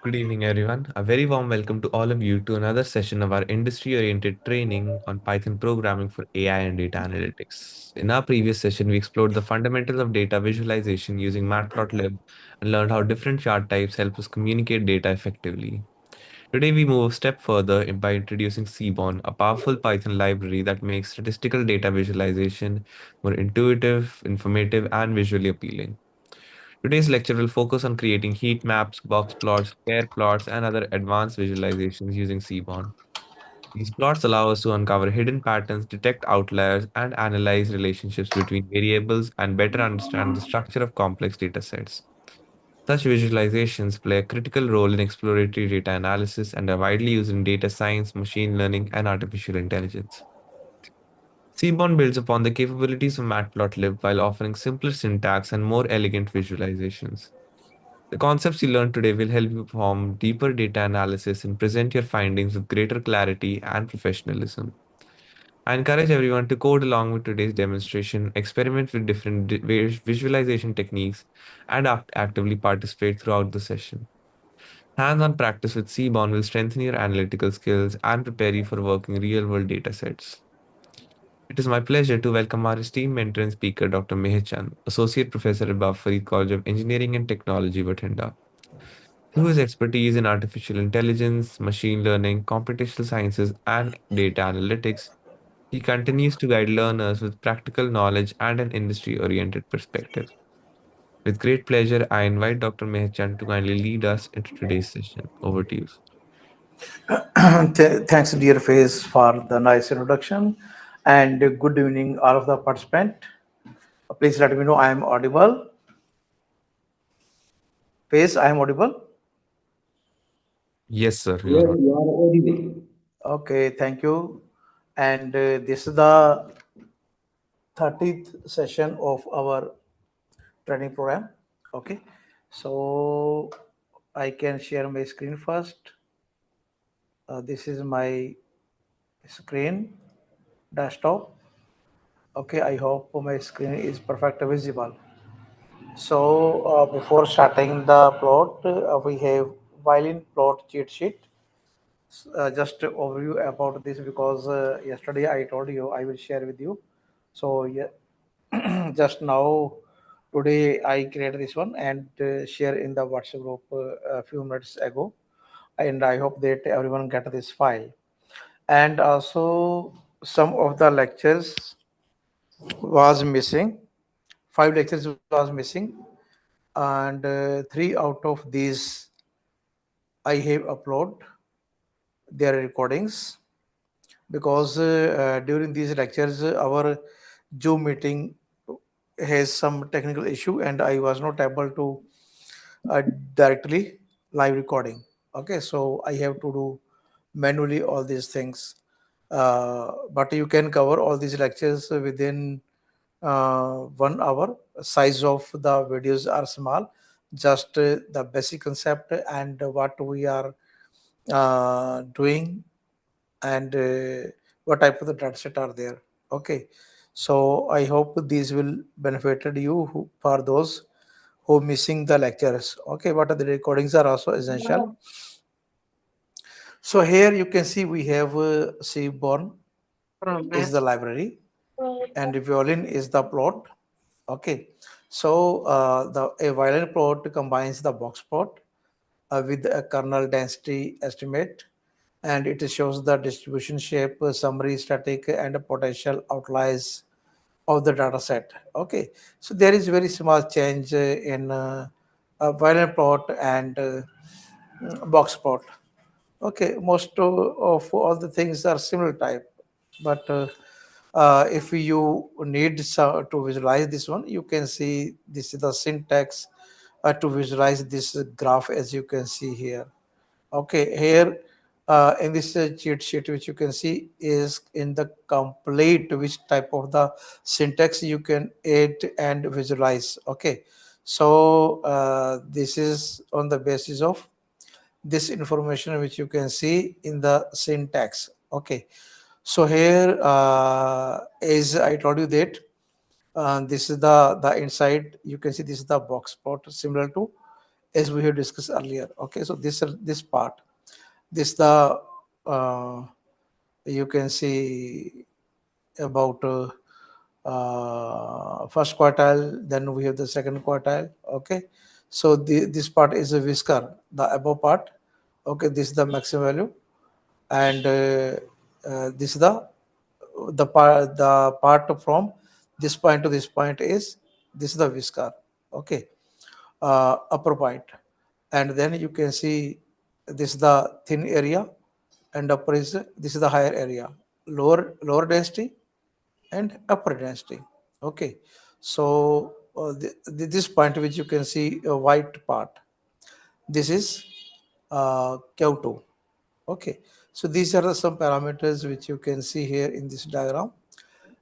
Good evening, everyone. A very warm welcome to all of you to another session of our industry-oriented training on Python programming for AI and data analytics. In our previous session, we explored the fundamentals of data visualization using Matplotlib and learned how different chart types help us communicate data effectively. Today, we move a step further by introducing Seaborn, a powerful Python library that makes statistical data visualization more intuitive, informative, and visually appealing. Today's lecture will focus on creating heat maps, box plots, pair plots, and other advanced visualizations using Seaborn. These plots allow us to uncover hidden patterns, detect outliers, and analyze relationships between variables and better understand the structure of complex data sets. Such visualizations play a critical role in exploratory data analysis and are widely used in data science, machine learning, and artificial intelligence. Seaborn builds upon the capabilities of Matplotlib while offering simpler syntax and more elegant visualizations. The concepts you learn today will help you perform deeper data analysis and present your findings with greater clarity and professionalism. I encourage everyone to code along with today's demonstration, experiment with different visualization techniques, and actively participate throughout the session. Hands-on practice with Seaborn will strengthen your analytical skills and prepare you for working real-world data sets. It is my pleasure to welcome our esteemed mentor and speaker, Dr. Meher Chand, Associate Professor at Farid College of Engineering and Technology, Bathinda. Through his expertise in artificial intelligence, machine learning, computational sciences, and data analytics, he continues to guide learners with practical knowledge and an industry oriented perspective. With great pleasure, I invite Dr. Mehchan to kindly lead us into today's session. Over to you. Thanks, dear Face, for the nice introduction, and good evening, all of the participants. Please let me know I am audible. Face, I am audible. Yes, sir, you Yes, are on. you are audible. Okay, thank you. And this is the 30th session of our training program. Okay, so I can share my screen first. This is my screen desktop. Okay, I hope my screen is perfectly visible. So before starting the plot, we have violin plot cheat sheet. Just a overview about this because yesterday I told you I will share with you. So yeah, just now today I created this one and share in the WhatsApp group a few minutes ago, and I hope that everyone get this file. And also some of the lectures was missing. 5 lectures was missing, and three out of these I have upload their recordings because during these lectures our Zoom meeting has some technical issue and I was not able to uh, directly live recording. Okay, so I have to do manually all these things. But you can cover all these lectures within 1 hour. Size of the videos are small, just the basic concept and what we are doing and what type of the data set are there. Okay, so I hope these will benefited you for those who missing the lectures. Okay, but the recordings are also essential. So here you can see we have Seaborn is the library and violin is the plot. Okay, so the a violin plot combines the box plot with a kernel density estimate, and it shows the distribution shape, summary, static, and potential outliers of the data set. Okay, so there is very small change in a violin plot and box plot. Okay, most of all the things are similar type, but if you need to visualize this one, you can see this is the syntax to visualize this graph as you can see here. Okay, here in this cheat sheet, which you can see is in the complete which type of the syntax you can add and visualize. Okay, so this is on the basis of this information which you can see in the syntax. Okay, so here as I told you that this is the inside you can see this is the box plot similar to as we have discussed earlier. Okay, so this part, this the uh, you can see about first quartile, then we have the second quartile. Okay, so this part is a whisker, the above part. Okay, this is the maximum value, and this is the part from this point to this point is this is the whisker. Okay, upper point, and then you can see this is the thin area, and upper is this is the higher area, lower density and upper density. Okay, so this point which you can see a white part, this is Q2. Okay, so these are the some parameters which you can see here in this diagram,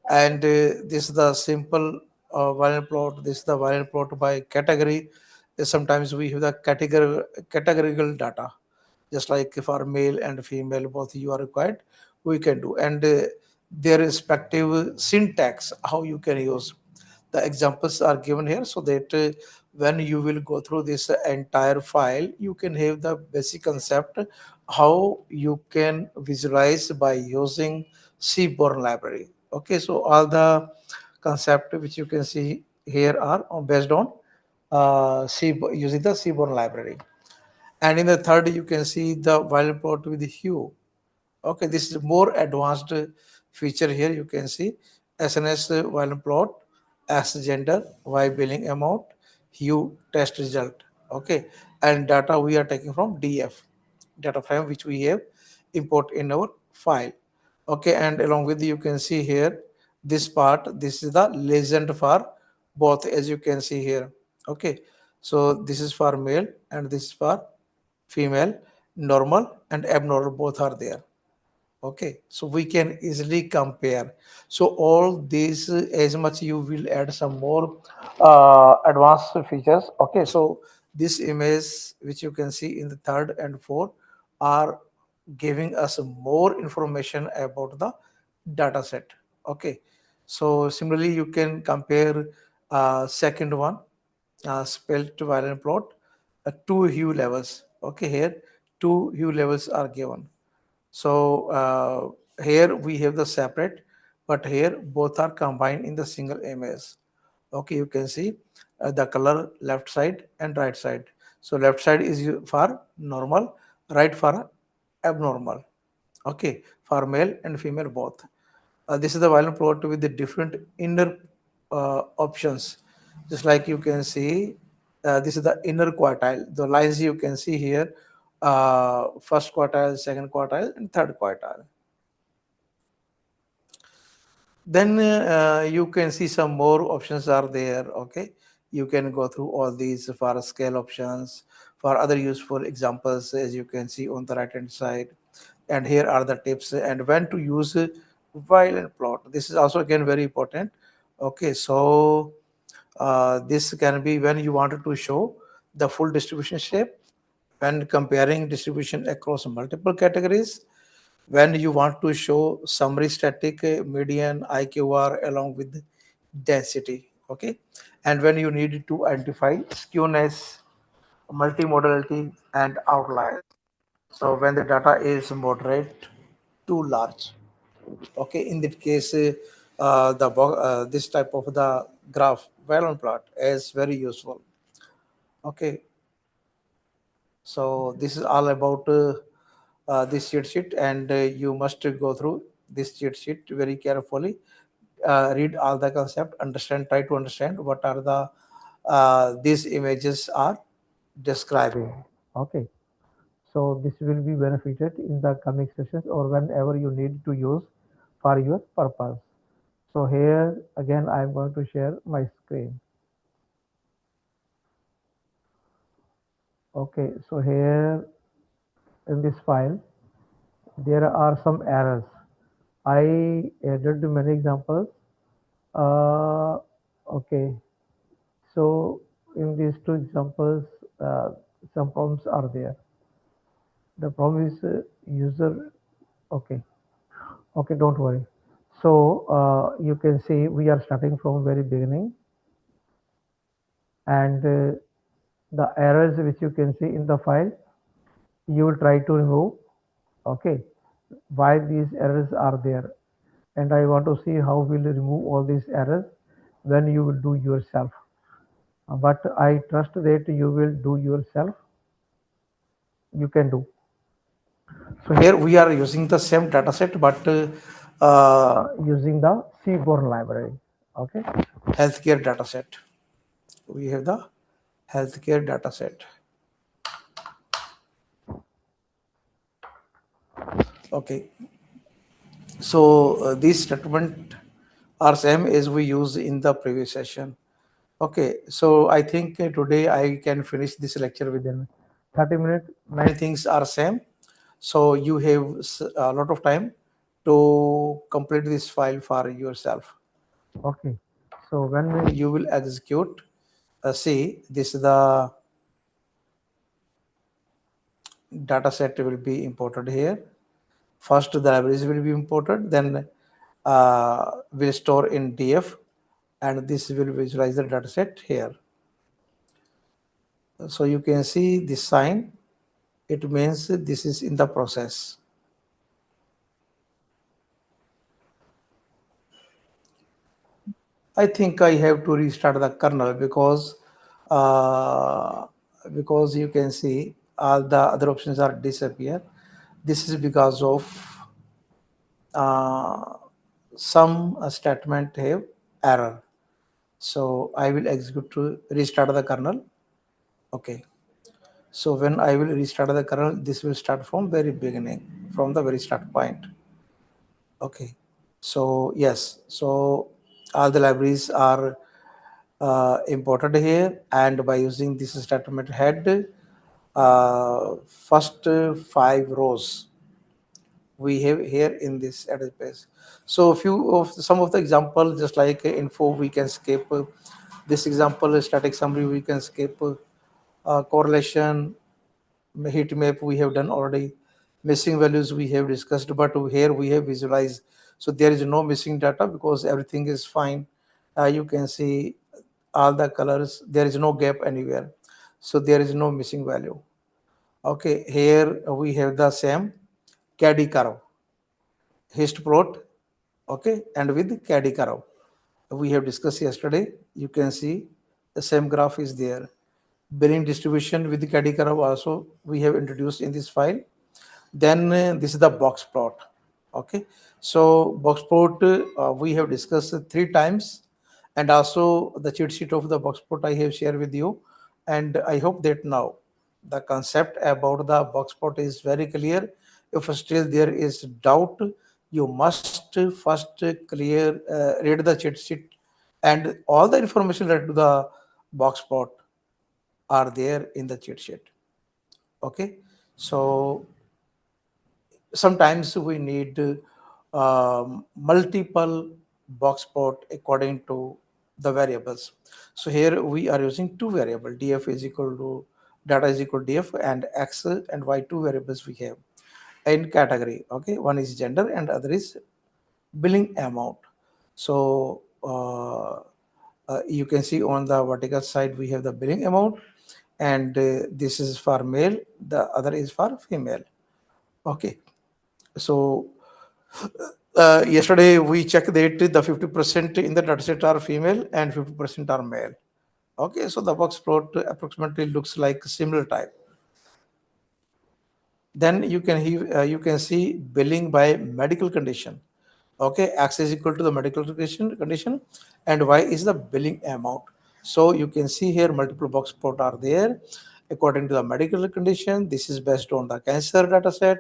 and this is the simple violin plot. This is the violin plot by category. Sometimes we have the categorical data, just like for male and female both you are required, we can do, and their respective syntax how you can use. The examples are given here so that when you will go through this entire file you can have the basic concept how you can visualize by using Seaborn library. Okay, so all the concept which you can see here are based on using the Seaborn library. And in the third you can see the violin plot with the hue. Okay, this is more advanced feature here. You can see SNS violin plot, X gender, Y billing amount, hue test result. Okay, and data we are taking from DF data frame which we have import in our file. Okay, and along with you can see here this part. This is the legend for both, as you can see here. Okay, so this is for male and this is for female. Normal and abnormal both are there. Okay, so we can easily compare. So all these, as much you will add some more advanced features. Okay, so this image which you can see in the third and fourth are giving us more information about the data set. Okay, so similarly you can compare second one, spelt violin plot, two hue levels. Okay, here two hue levels are given. So here we have the separate, but here both are combined in the single image. Okay, you can see the color left side and right side. So left side is for normal, right for abnormal. Okay, for male and female both. This is the violin plot with the different inner options. Just like you can see, this is the inner quartile. The lines you can see here, first quartile, second quartile, and third quartile. Then you can see some more options are there. Okay, you can go through all these for scale options, for other useful examples, as you can see on the right hand side. And here are the tips and when to use violent plot. This is also again very important. Okay, so this can be when you wanted to show the full distribution shape, when comparing distribution across multiple categories, when you want to show summary static median IQR along with density. Okay, and when you need to identify skewness, multimodality, and outliers. So when the data is moderate to large. Okay, in that case, this type of the graph value plot is very useful. Okay, so this is all about this cheat sheet, and you must go through this cheat sheet very carefully. Read all the concept, understand, try to understand what are the these images are describing. Okay, so this will be benefited in the coming sessions or whenever you need to use for your purpose. So here again I'm going to share my screen. Okay, so here in this file there are some errors. I added many examples. Uh, okay, so in these two examples, uh, some problems are there. The problem is user. Okay, okay, don't worry. So you can see we are starting from very beginning, and the errors which you can see in the file, you will try to remove. Okay, why these errors are there, and I want to see how will remove all these errors when you will do yourself. But I trust that you will do yourself. You can do. So here we are using the same dataset, but using the Seaborn library. Okay, healthcare dataset. We have the healthcare dataset. Okay, so this statement are same as we used in the previous session. Okay, so I think today I can finish this lecture within 30 minutes. Many things are same. So you have a lot of time to complete this file for yourself. Okay, so when you will execute, see this is the data set will be imported here. First the libraries will be imported, then will store in DF, and this will visualize the data set here. So you can see this sign, it means this is in the process. I think I have to restart the kernel uh, because you can see all the other options are disappear. This is because of uh, some statement have error. So I will execute to restart the kernel. Okay. So when I will restart the kernel, this will start from very beginning, from the very start point. Okay. So yes, so all the libraries are imported here, and by using this statement head, first five rows we have here in this address space. So a few of some of the example, just like info, we can skip. This example, static summary, we can skip. Correlation, heat map we have done already. Missing values we have discussed, but here we have visualized. So there is no missing data because everything is fine. You can see all the colors. There is no gap anywhere. So there is no missing value. Okay, here we have the same caddy curve, hist plot, okay, and with caddy curve. We have discussed yesterday. You can see the same graph is there. Billing distribution with the caddy curve also we have introduced in this file. Then this is the box plot. Okay, so box plot we have discussed three times, and also the cheat sheet of the box plot I have shared with you. And I hope that now the concept about the box plot is very clear. If still there is doubt, you must first clear read the cheat sheet, and all the information related to the box plot are there in the cheat sheet. Okay, so sometimes we need multiple box plot according to the variables. So here we are using two variable, df is equal to data is equal to df, and x and y, two variables we have in category. Okay, one is gender and other is billing amount. So you can see on the vertical side we have the billing amount, and this is for male, the other is for female. Okay, so yesterday we checked that the 50% in the dataset are female and 50% are male. Okay, so the box plot approximately looks like similar type. Then you can see billing by medical condition. Okay, x is equal to the medical condition, and y is the billing amount. So you can see here multiple box plot are there according to the medical condition. This is based on the cancer data set.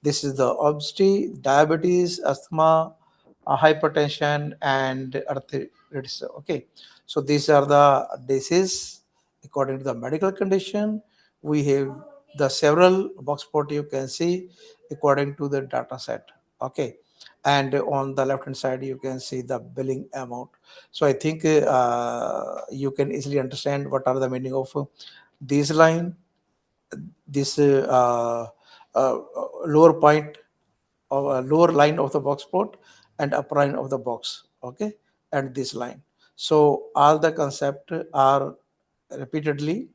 This is the obesity, diabetes, asthma, hypertension, and arthritis. Okay, so these are the diseases according to the medical condition. We have the several box plot you can see according to the data set. Okay, and on the left hand side you can see the billing amount. So I think you can easily understand what are the meaning of this line, this lower point or lower line of the box plot, and upper line of the box. Okay, and this line. So all the concept are repeatedly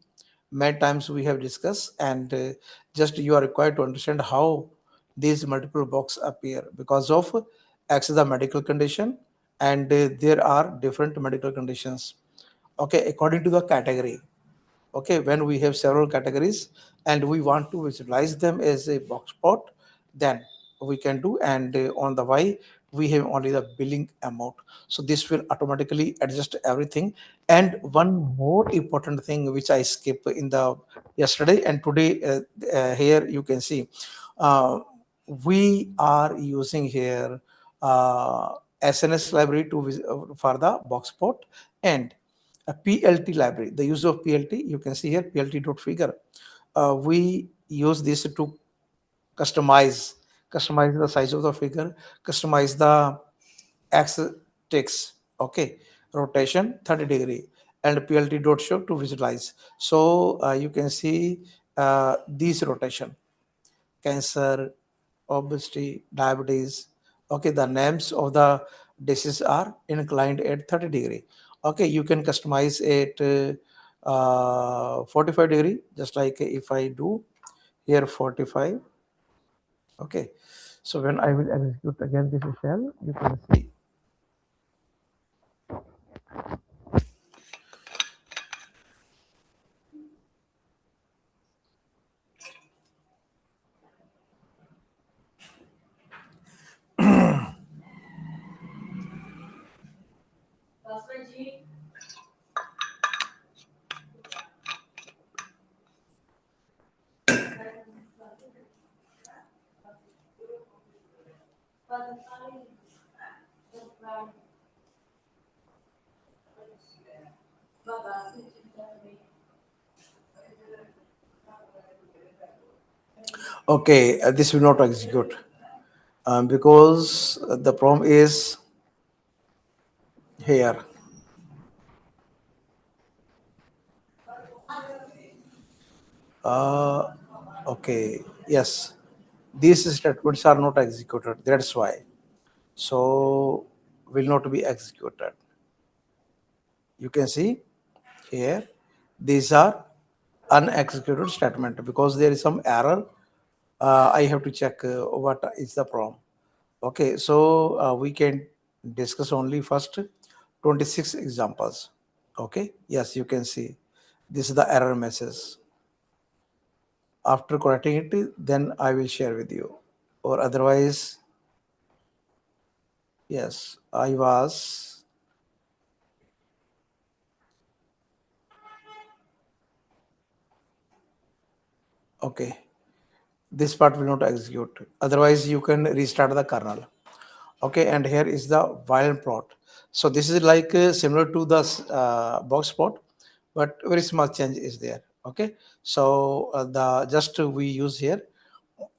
many times we have discussed, and just you are required to understand how these multiple boxes appear because of X is the medical condition, and there are different medical conditions. Okay, according to the category. Okay, when we have several categories and we want to visualize them as a box plot, then we can do. And on the Y we have only the billing amount, so this will automatically adjust everything. And one more important thing which I skip in the yesterday and today, here you can see, uh, we are using here SNS library for the box plot, and a PLT library. The use of PLT, you can see here PLT.figure. We use this to customize customize the size of the figure, customize the axis text. Okay, rotation 30-degree, and PLT dot show to visualize. So you can see these rotation: cancer, obesity, diabetes. Okay, the names of the dishes are inclined at 30-degree. Okay, you can customize it 45-degree, just like if I do here 45. Okay, so when I will execute again this shell, you can see. Okay, this will not execute because the problem is here. Uh, okay, yes, these statements are not executed. That's why. So will not be executed. You can see here these are unexecuted statement because there is some error. I have to check what is the problem. Okay, so we can discuss only first 26 examples. Okay, yes, you can see this is the error message. After correcting it, then I will share with you, or otherwise, yes, I was. Okay, this part will not execute, otherwise you can restart the kernel. Okay, and here is the violent plot. So this is like similar to the box plot, but very small change is there. Okay, so the just we use here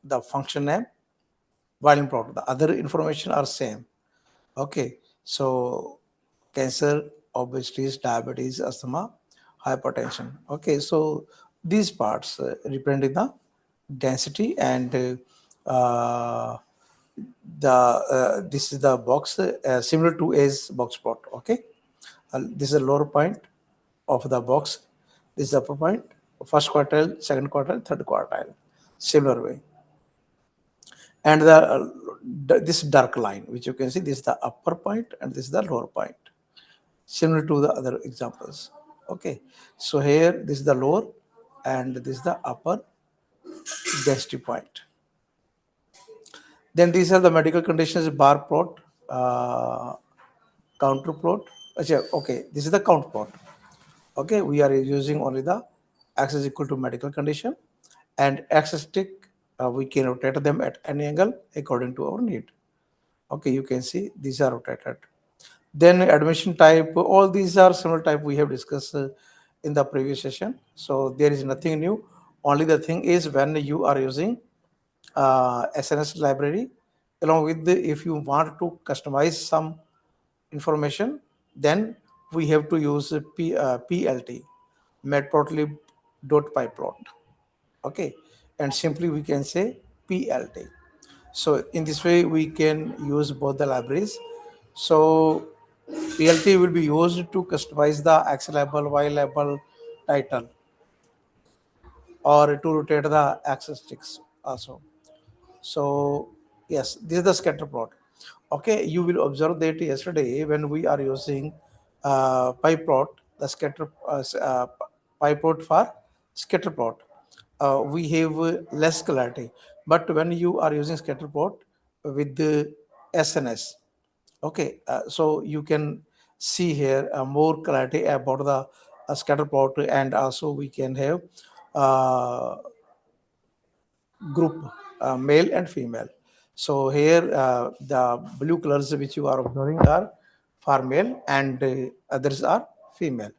the function name violent plot, the other information are same. Okay, so cancer, obesity, diabetes, asthma, hypertension. Okay, so these parts representing the density, and the this is the box similar to as box plot. Okay, this is the lower point of the box. This is the upper point, first quartile, second quartile, third quartile, similar way. And this dark line which you can see, this is the upper point and this is the lower point, similar to the other examples. Okay, so here this is the lower and this is the upper density point. Then these are the medical conditions: bar plot, uh, counter plot. Okay, this is the count plot. Okay, we are using only the x is equal to medical condition, and axis stick, we can rotate them at any angle according to our need. Okay, you can see these are rotated. Then admission type, all these are similar type we have discussed in the previous session. So there is nothing new. Only the thing is when you are using SNS library, along with if you want to customize some information, then we have to use PLT, matplotlib.pyplot. Okay, and simply we can say PLT. So in this way we can use both the libraries. So PLT will be used to customize the X label, Y label, title. or to rotate the axis sticks also. So yes, this is the scatter plot. Okay, you will observe that yesterday when we are using pie plot, the pie plot for scatter plot, we have less clarity. But when you are using scatter plot with the SNS, okay, so you can see here more clarity about the scatter plot, and also we can have uh, group, male and female. So here the blue colors which you are observing are for male, and others are female.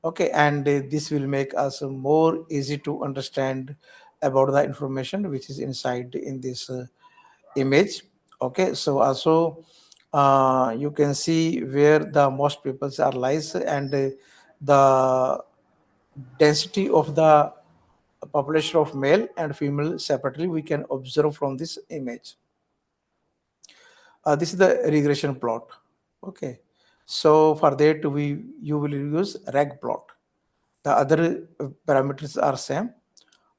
Okay, and this will make us more easy to understand about the information which is inside in this image. Okay, so also you can see where the most peoples are lies, and the density of the population of male and female separately we can observe from this image. This is the regression plot. Okay, so for that we you will use reg plot. The other parameters are same.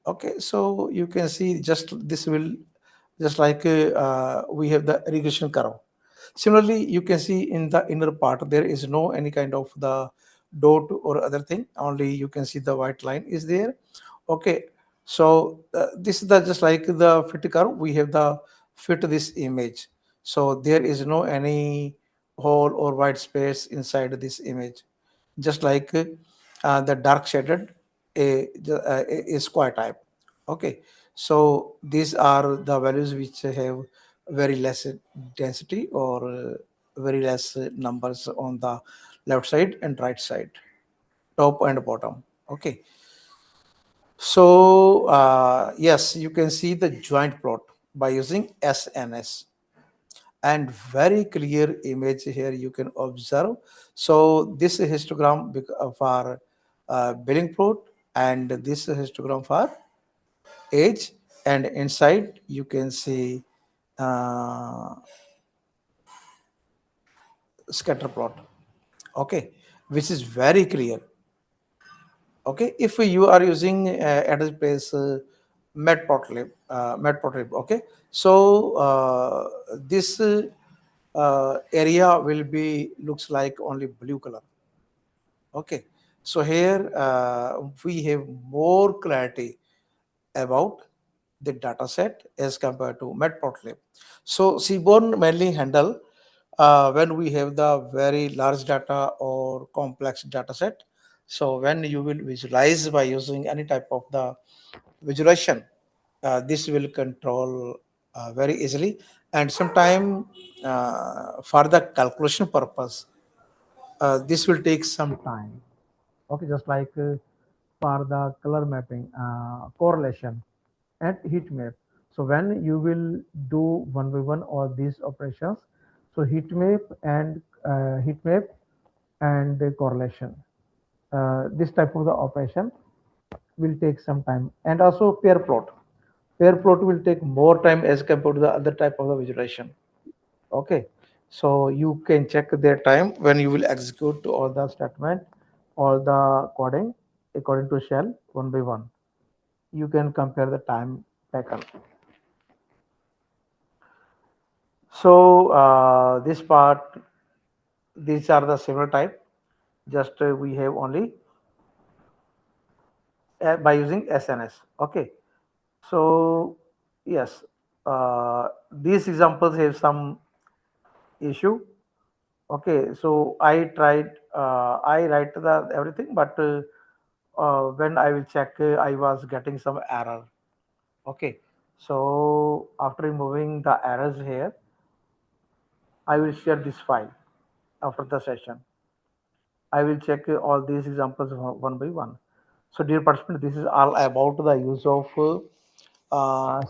Okay, so you can see just this will just like we have the regression curve. Similarly, you can see in the inner part there is no any kind of the dot or other thing. Only you can see the white line is there. Okay, so this is the just like the fit curve. We have the fit this image. So there is no any hole or white space inside this image. Just like the dark shaded a square type. Okay, so these are the values which have very less density or very less numbers on the left side and right side, top and bottom. Okay, so yes, you can see the joint plot by using SNS, and very clear image here you can observe. So this histogram for billing plot, and this histogram for age, and inside you can see uh, scatter plot. Okay, which is very clear. Okay, if you are using at this place matplotlib, matplotlib. Okay, so this area will be looks like only blue color. Okay, so here we have more clarity about the data set as compared to matplotlib. So Seaborn mainly handle when we have the very large data or complex data set. So when you will visualize by using any type of the visualization, this will control very easily. And sometime for the calculation purpose, this will take some time. Okay, just like for the color mapping, correlation and heat map. So when you will do one by one all these operations, so heat map and the correlation, this type of the operation will take some time. And also pair plot will take more time as compared to the other type of the visualization. Okay, so you can check their time when you will execute all the statement, all the coding according to shell one by one. You can compare the time taken. So this part, these are the similar type. Just we have only by using SNS. Okay. So yes, these examples have some issue. Okay. So I tried. I write the everything, but when I will check, I was getting some error. Okay. So after removing the errors here, I will share this file after the session. I will check all these examples one by one. So, dear participant, this is all about the use of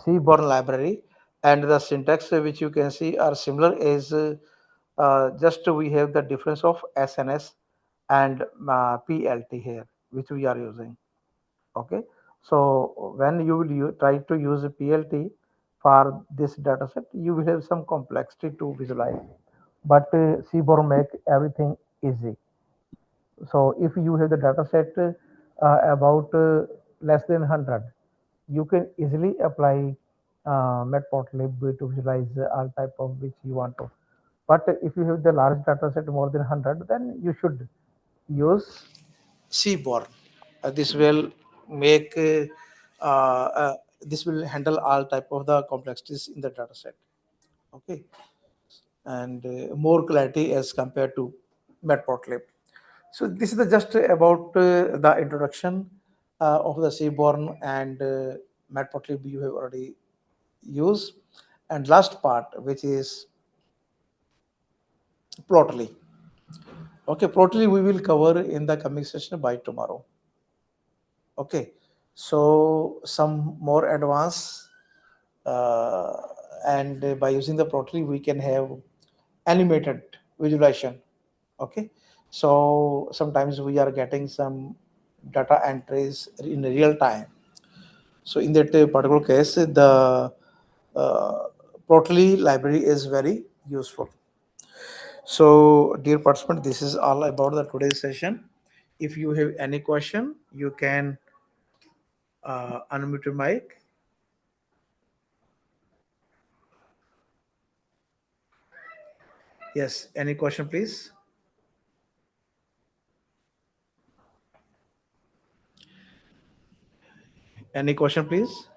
Seaborn library, and the syntax which you can see are similar as just we have the difference of SNS and PLT here, which we are using. Okay, so when you will try to use a PLT for this data set, you will have some complexity to visualize, but Seaborn make everything easy. So if you have the data set about less than 100, you can easily apply matplotlib to visualize all type of which you want to. But if you have the large data set more than 100, then you should use Seaborn. This will make this will handle all type of the complexities in the data set. Okay, and more clarity as compared to matplotlib. So this is the just about the introduction of the Seaborn and matplotlib you have already used, and last part which is plotly. Okay, plotly we will cover in the coming session by tomorrow. Okay, so some more advanced uh, and by using the plotly we can have animated visualization. Okay, so sometimes we are getting some data entries in real time. So in that particular case, the uh, plotly library is very useful. So, dear participant, this is all about the today's session. If you have any question, you can unmute your mic. Yes, any question, please? Any question, please?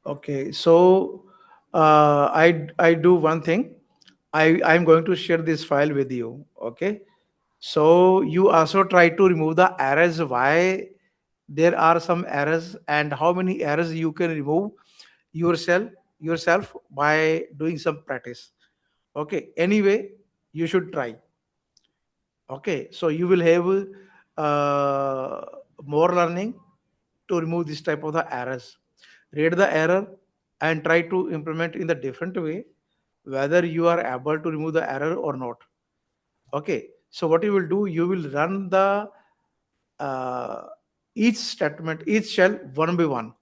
Okay, so I do one thing. I'm going to share this file with you. Okay, so you also try to remove the errors. Why there are some errors and how many errors you can remove yourself yourself by doing some practice. Okay, anyway, you should try. Okay, so you will have uh, more learning to remove this type of the errors. Read the error and try to implement in the different way whether you are able to remove the error or not. Okay, so what you will do, you will run the uh, each statement, each shell one by one,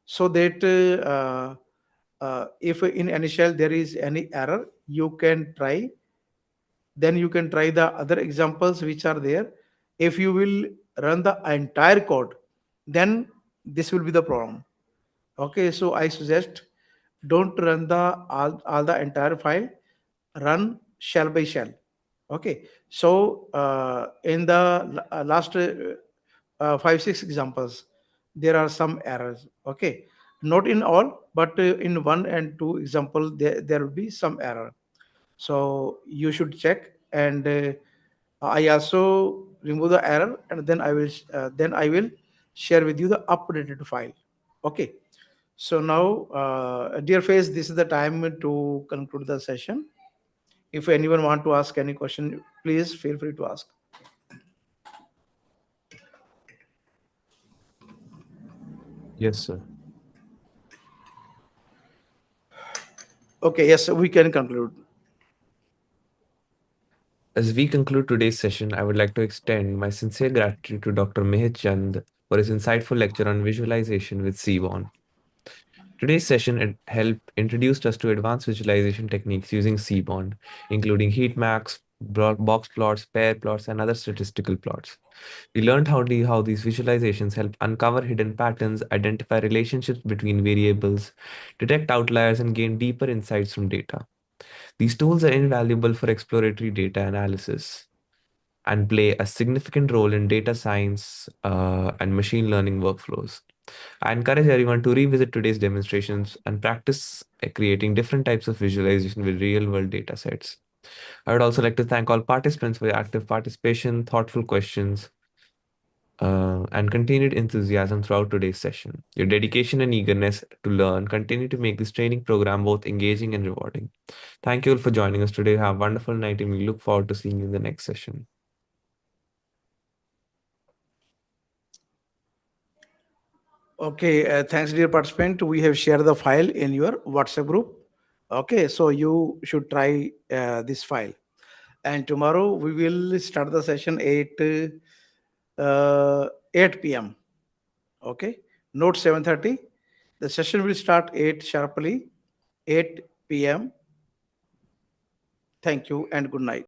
so that if in any shell there is any error, you can try, then you can try the other examples which are there. If you will run the entire code, then this will be the problem. Okay, so I suggest don't run the all the entire file, run shell by shell. Okay, so in the last 5 6 examples there are some errors. Okay, not in all, but in one and two example there will be some error, so you should check. And I also remove the error, and then I will share with you the updated file. Okay, so now dear face, this is the time to conclude the session. If anyone want to ask any question, please feel free to ask. Yes, sir. Okay, yes, we can conclude. As we conclude today's session, I would like to extend my sincere gratitude to Dr. Mehit Chand for his insightful lecture on visualization with Seaborn. Today's session helped introduced us to advanced visualization techniques using Seaborn, including heat maps, box plots, pair plots, and other statistical plots. We learned how these visualizations help uncover hidden patterns, identify relationships between variables, detect outliers, and gain deeper insights from data. These tools are invaluable for exploratory data analysis and play a significant role in data science and machine learning workflows. I encourage everyone to revisit today's demonstrations and practice creating different types of visualization with real world data sets. I would also like to thank all participants for your active participation, thoughtful questions, and continued enthusiasm throughout today's session. Your dedication and eagerness to learn continue to make this training program both engaging and rewarding. Thank you all for joining us today. Have a wonderful night, and we look forward to seeing you in the next session. Okay, thanks, dear participant. We have shared the file in your WhatsApp group. Okay, so you should try this file. And tomorrow we will start the session at 8 p.m. Okay, note 7:30. The session will start 8 sharply, 8 p.m. Thank you and good night.